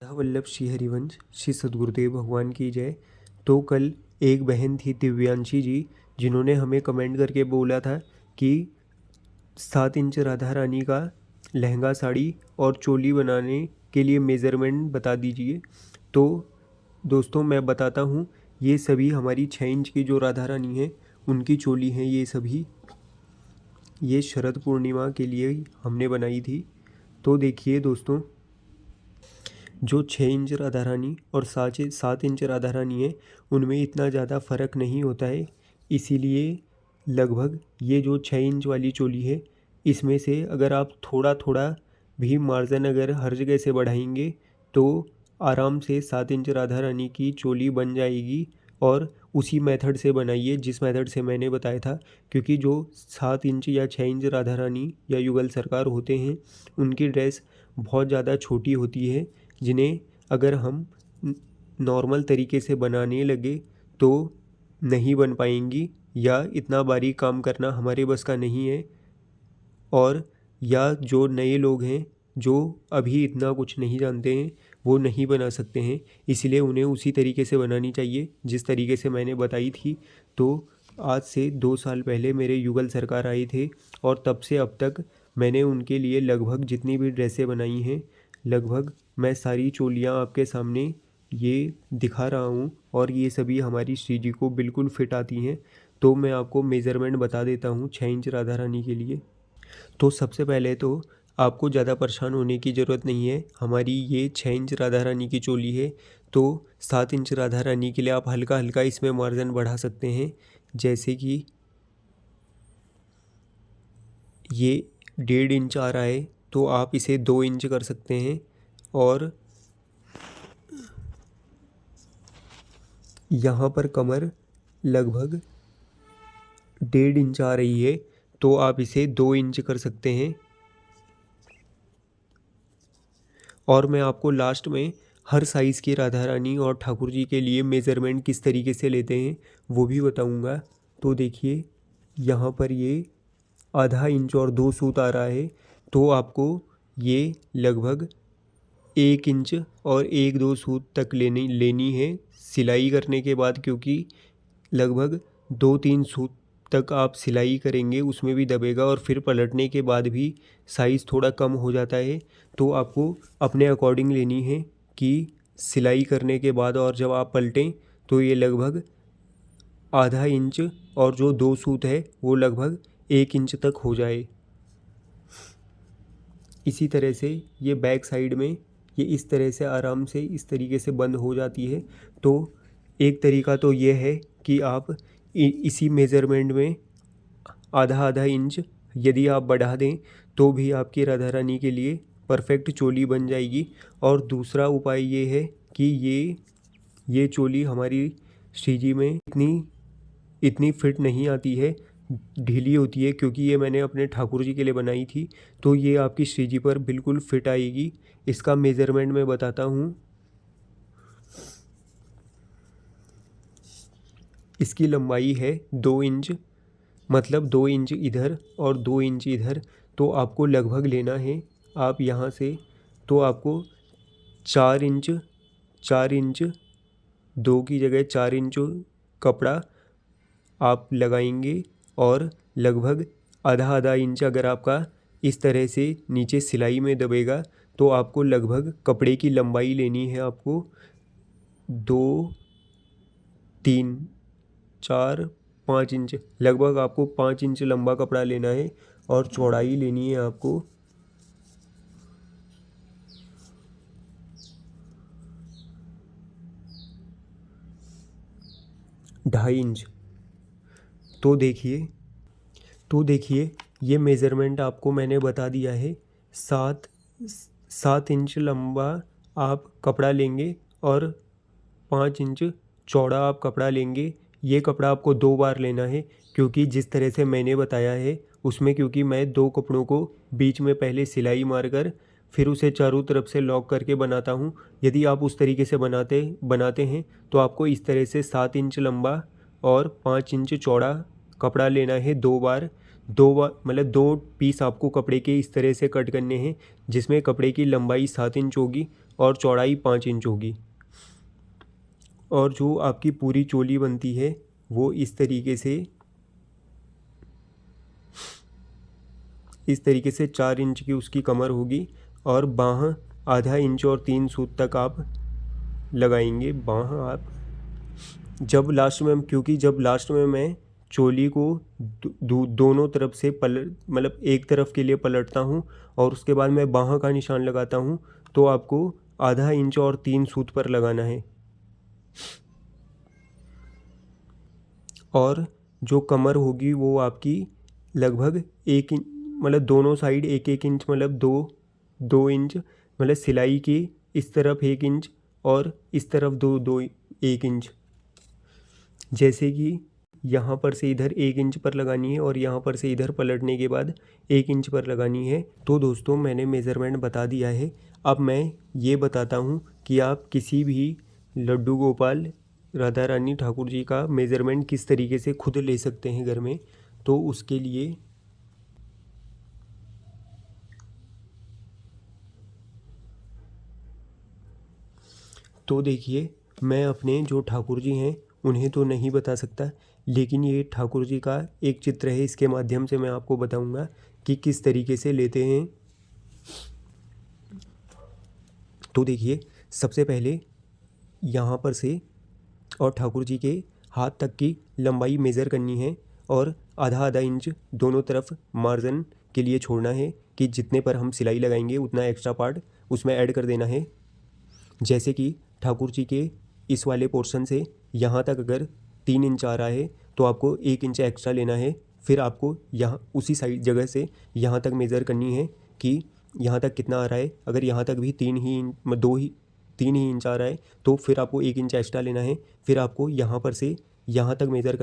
राधा वल्लभ श्री हरिवंश श्री सद्गुरुदेव भगवान की जय। तो कल एक बहन थी दिव्यांशी जी, जिन्होंने हमें कमेंट करके बोला था कि 7 इंच राधा रानी का लहंगा साड़ी और चोली बनाने के लिए मेज़रमेंट बता दीजिए। तो दोस्तों मैं बताता हूँ, ये सभी हमारी 6 इंच की जो राधा रानी है उनकी चोली हैं। ये सभी ये शरद पूर्णिमा के लिए हमने बनाई थी। तो देखिए दोस्तों, जो 6 इंच राधा रानी और 7 इंच राधा रानी है उनमें इतना ज़्यादा फ़र्क नहीं होता है। इसीलिए लगभग ये जो 6 इंच वाली चोली है, इसमें से अगर आप थोड़ा थोड़ा भी मार्जिन अगर हर जगह से बढ़ाएंगे तो आराम से 7 इंच राधा रानी की चोली बन जाएगी। और उसी मेथड से बनाइए जिस मेथड से मैंने बताया था, क्योंकि जो 7 इंच या 6 इंच राधा रानी या युगल सरकार होते हैं उनकी ड्रेस बहुत ज़्यादा छोटी होती है, जिन्हें अगर हम नॉर्मल तरीके से बनाने लगे तो नहीं बन पाएंगी, या इतना बारीक काम करना हमारे बस का नहीं है। और या जो नए लोग हैं जो अभी इतना कुछ नहीं जानते हैं वो नहीं बना सकते हैं, इसलिए उन्हें उसी तरीके से बनानी चाहिए जिस तरीके से मैंने बताई थी। तो आज से 2 साल पहले मेरे युगल सरकार आए थे और तब से अब तक मैंने उनके लिए लगभग जितनी भी ड्रेसें बनाई हैं, लगभग मैं सारी चोलियाँ आपके सामने ये दिखा रहा हूँ और ये सभी हमारी श्री जी को बिल्कुल फिट आती हैं। तो मैं आपको मेज़रमेंट बता देता हूँ 6 इंच राधा रानी के लिए। तो सबसे पहले तो आपको ज़्यादा परेशान होने की ज़रूरत नहीं है। हमारी ये 6 इंच राधा रानी की चोली है, तो 7 इंच राधा रानी के लिए आप हल्का हल्का इसमें मार्जिन बढ़ा सकते हैं। जैसे कि ये 1.5 इंच आ रहा है तो आप इसे 2 इंच कर सकते हैं। और यहाँ पर कमर लगभग 1.5 इंच आ रही है तो आप इसे 2 इंच कर सकते हैं। और मैं आपको लास्ट में हर साइज़ की राधा रानी और ठाकुर जी के लिए मेज़रमेंट किस तरीके से लेते हैं वो भी बताऊंगा। तो देखिए, यहाँ पर ये आधा इंच और 2 सूत आ रहा है, तो आपको ये लगभग 1 इंच और 1-2 सूत तक लेनी है सिलाई करने के बाद, क्योंकि लगभग 2-3 सूत तक आप सिलाई करेंगे उसमें भी दबेगा और फिर पलटने के बाद भी साइज़ थोड़ा कम हो जाता है। तो आपको अपने अकॉर्डिंग लेनी है कि सिलाई करने के बाद और जब आप पलटें तो ये लगभग आधा इंच और जो 2 सूत है वो लगभग 1 इंच तक हो जाए। इसी तरह से ये बैक साइड में ये इस तरह से आराम से इस तरीके से बंद हो जाती है। तो एक तरीका तो ये है कि आप इसी मेज़रमेंट में आधा आधा इंच यदि आप बढ़ा दें तो भी आपकी राधा रानी के लिए परफेक्ट चोली बन जाएगी। और दूसरा उपाय ये है कि ये चोली हमारी श्री जी में इतनी फिट नहीं आती है, ढीली होती है, क्योंकि ये मैंने अपने ठाकुर जी के लिए बनाई थी। तो ये आपकी श्री जी पर बिल्कुल फिट आएगी। इसका मेज़रमेंट मैं बताता हूँ। इसकी लंबाई है 2 इंच, मतलब 2 इंच इधर और 2 इंच इधर। तो आपको लगभग लेना है, आप यहाँ से तो आपको 4 इंच 2 की जगह 4 इंच कपड़ा आप लगाएंगे। और लगभग आधा आधा इंच अगर आपका इस तरह से नीचे सिलाई में दबेगा तो आपको लगभग कपड़े की लंबाई लेनी है। आपको 2 3 4 5 इंच, लगभग आपको 5 इंच लंबा कपड़ा लेना है। और चौड़ाई लेनी है आपको 2.5 इंच। तो देखिए ये मेज़रमेंट आपको मैंने बता दिया है। 7 इंच लंबा आप कपड़ा लेंगे और 5 इंच चौड़ा आप कपड़ा लेंगे। ये कपड़ा आपको 2 बार लेना है, क्योंकि जिस तरह से मैंने बताया है उसमें, क्योंकि मैं 2 कपड़ों को बीच में पहले सिलाई मारकर फिर उसे चारों तरफ से लॉक करके बनाता हूँ। यदि आप उस तरीके से बनाते हैं तो आपको इस तरह से 7 इंच लंबा और 5 इंच चौड़ा कपड़ा लेना है 2 बार। मतलब 2 पीस आपको कपड़े के इस तरह से कट करने हैं, जिसमें कपड़े की लंबाई 7 इंच होगी और चौड़ाई 5 इंच होगी। और जो आपकी पूरी चोली बनती है वो इस तरीके से 4 इंच की उसकी कमर होगी और बाँह आधा इंच और 3 सूत तक आप लगाएंगे। बाँह आप जब लास्ट में मैं चोली को दोनों तरफ से मतलब एक तरफ के लिए पलटता हूँ और उसके बाद मैं बाँह का निशान लगाता हूँ, तो आपको आधा इंच और 3 सूत पर लगाना है। और जो कमर होगी वो आपकी लगभग 1 इंच, मतलब दोनों साइड 1-1 इंच, मतलब 2 इंच, मतलब सिलाई की इस तरफ 1 इंच और इस तरफ 1 इंच। जैसे कि यहाँ पर से इधर 1 इंच पर लगानी है और यहाँ पर से इधर पलटने के बाद 1 इंच पर लगानी है। तो दोस्तों मैंने मेज़रमेंट बता दिया है। अब मैं ये बताता हूँ कि आप किसी भी लड्डू गोपाल राधा रानी ठाकुर जी का मेज़रमेंट किस तरीके से खुद ले सकते हैं घर में। तो उसके लिए तो देखिए, मैं अपने जो ठाकुर जी हैं उन्हें तो नहीं बता सकता, लेकिन ये ठाकुर जी का एक चित्र है, इसके माध्यम से मैं आपको बताऊंगा कि किस तरीके से लेते हैं। तो देखिए, सबसे पहले यहाँ पर से और ठाकुर जी के हाथ तक की लंबाई मेज़र करनी है और आधा आधा इंच दोनों तरफ मार्जिन के लिए छोड़ना है कि जितने पर हम सिलाई लगाएंगे उतना एक्स्ट्रा पार्ट उसमें ऐड कर देना है। जैसे कि ठाकुर जी के इस वाले पोर्शन से यहाँ तक अगर 3 इंच आ रहा है तो आपको 1 इंच एक्स्ट्रा लेना है। फिर आपको यहाँ उसी साइड जगह से यहाँ तक मेज़र करनी है कि यहाँ तक कितना आ रहा है। अगर यहाँ तक भी 3 ही इंच आ रहा है तो फिर आपको 1 इंच एक्स्ट्रा लेना है। फिर आपको यहाँ पर से यहाँ तक मेज़र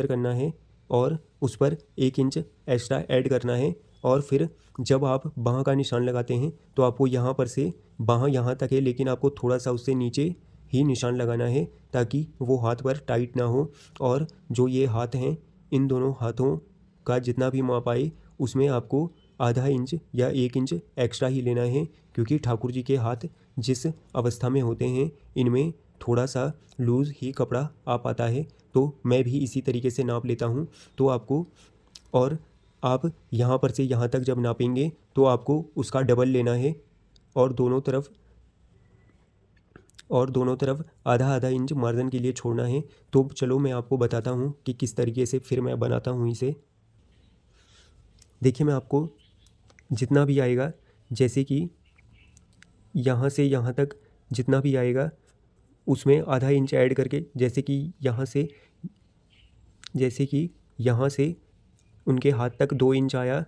करना है और उस पर 1 इंच एक्स्ट्रा ऐड करना है। और फिर जब आप बाँह का निशान लगाते हैं तो आपको यहाँ पर से बाँह यहाँ तक है, लेकिन आपको थोड़ा सा उससे नीचे ही निशान लगाना है ताकि वो हाथ पर टाइट ना हो। और जो ये हाथ हैं, इन दोनों हाथों का जितना भी माप आए उसमें आपको आधा इंच या 1 इंच एक्स्ट्रा ही लेना है, क्योंकि ठाकुर जी के हाथ जिस अवस्था में होते हैं इनमें थोड़ा सा लूज़ ही कपड़ा आ पाता है। तो मैं भी इसी तरीके से नाप लेता हूँ। तो आपको, और आप यहाँ पर से यहाँ तक जब नापेंगे तो आपको उसका डबल लेना है और दोनों तरफ आधा आधा इंच मार्जिन के लिए छोड़ना है। तो चलो मैं आपको बताता हूँ कि किस तरीके से फिर मैं बनाता हूँ इसे। देखिए, मैं आपको जितना भी आएगा, जैसे कि यहाँ से यहाँ तक जितना भी आएगा उसमें आधा इंच ऐड करके, जैसे कि यहाँ से उनके हाथ तक 2 इंच आया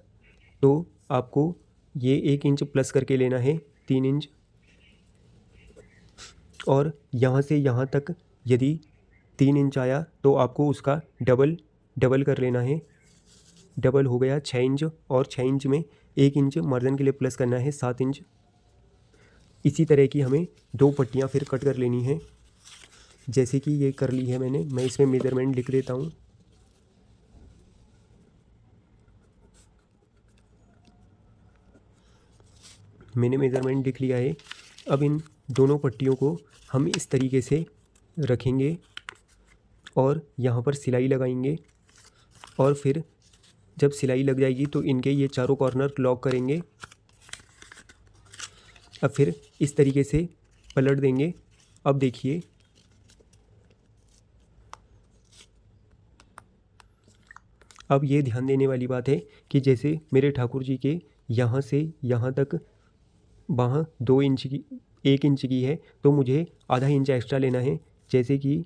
तो आपको ये 1 इंच प्लस करके लेना है, 3 इंच। और यहाँ से यहाँ तक यदि 3 इंच आया तो आपको उसका डबल कर लेना है। डबल हो गया 6 इंच, और 6 इंच में 1 इंच मार्जिन के लिए प्लस करना है, 7 इंच। इसी तरह की हमें 2 पट्टियाँ फिर कट कर लेनी है। जैसे कि ये कर ली है मैंने, मैं इसमें मेज़रमेंट लिख देता हूँ। मैंने मेज़रमेंट लिख लिया है। अब इन दोनों पट्टियों को हम इस तरीके से रखेंगे और यहाँ पर सिलाई लगाएंगे। और फिर जब सिलाई लग जाएगी तो इनके ये चारों कॉर्नर लॉक करेंगे। अब फिर इस तरीके से पलट देंगे। अब देखिए, अब ये ध्यान देने वाली बात है कि जैसे मेरे ठाकुर जी के यहाँ से यहाँ तक बाँह 1 इंच की है तो मुझे आधा इंच एक्स्ट्रा लेना है। जैसे कि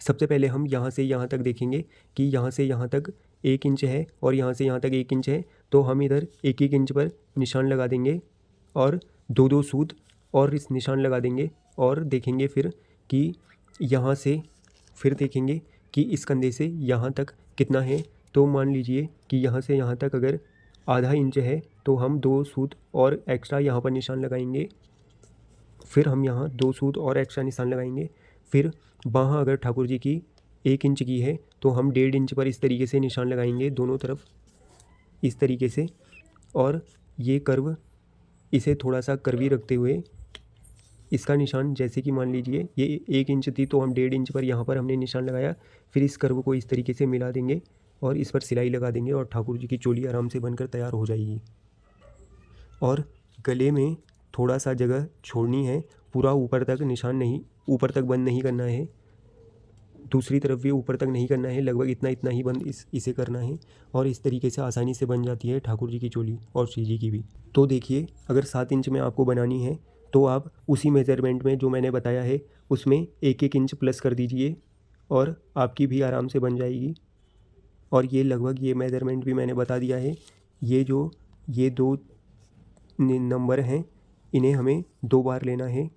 सबसे पहले हम यहाँ से यहाँ तक देखेंगे कि यहाँ से यहाँ तक 1 इंच है और यहाँ से यहाँ तक 1 इंच है, तो हम इधर 1-1 इंच पर निशान लगा देंगे और 2-2 सूत और इस निशान लगा देंगे। और देखेंगे फिर कि यहाँ से फिर देखेंगे कि इस कंधे से यहाँ तक कितना है। तो मान लीजिए कि यहाँ से यहाँ तक अगर आधा इंच है तो हम 2 सूत और एक्स्ट्रा यहाँ पर निशान लगाएंगे। फिर हम यहाँ 2 सूत और एक्स्ट्रा निशान लगाएंगे। फिर बाँह अगर ठाकुर जी की 1 इंच की है तो हम 1.5 इंच पर इस तरीके से निशान लगाएंगे दोनों तरफ, इस तरीके से। और ये कर्व, इसे थोड़ा सा कर्वी रखते हुए इसका निशान, जैसे कि मान लीजिए ये 1 इंच थी तो हम 1.5 इंच पर यहाँ पर हमने निशान लगाया। फिर इस कर्व को इस तरीके से मिला देंगे और इस पर सिलाई लगा देंगे और ठाकुर जी की चोली आराम से बनकर तैयार हो जाएगी। और गले में थोड़ा सा जगह छोड़नी है, पूरा ऊपर तक निशान नहीं, ऊपर तक बंद नहीं करना है, दूसरी तरफ भी ऊपर तक नहीं करना है, लगभग इतना इतना ही बंद इसे करना है। और इस तरीके से आसानी से बन जाती है ठाकुर जी की चोली और श्री जी की भी। तो देखिए, अगर 7 इंच में आपको बनानी है तो आप उसी मेज़रमेंट में जो मैंने बताया है उसमें 1-1 इंच प्लस कर दीजिए और आपकी भी आराम से बन जाएगी। और ये लगभग ये मेज़रमेंट भी मैंने बता दिया है। ये 2 नंबर हैं, इन्हें हमें 2 बार लेना है।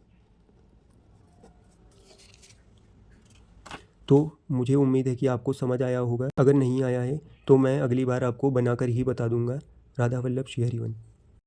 तो मुझे उम्मीद है कि आपको समझ आया होगा। अगर नहीं आया है तो मैं अगली बार आपको बनाकर ही बता दूंगा। राधा वल्लभ श्री हरिवंश।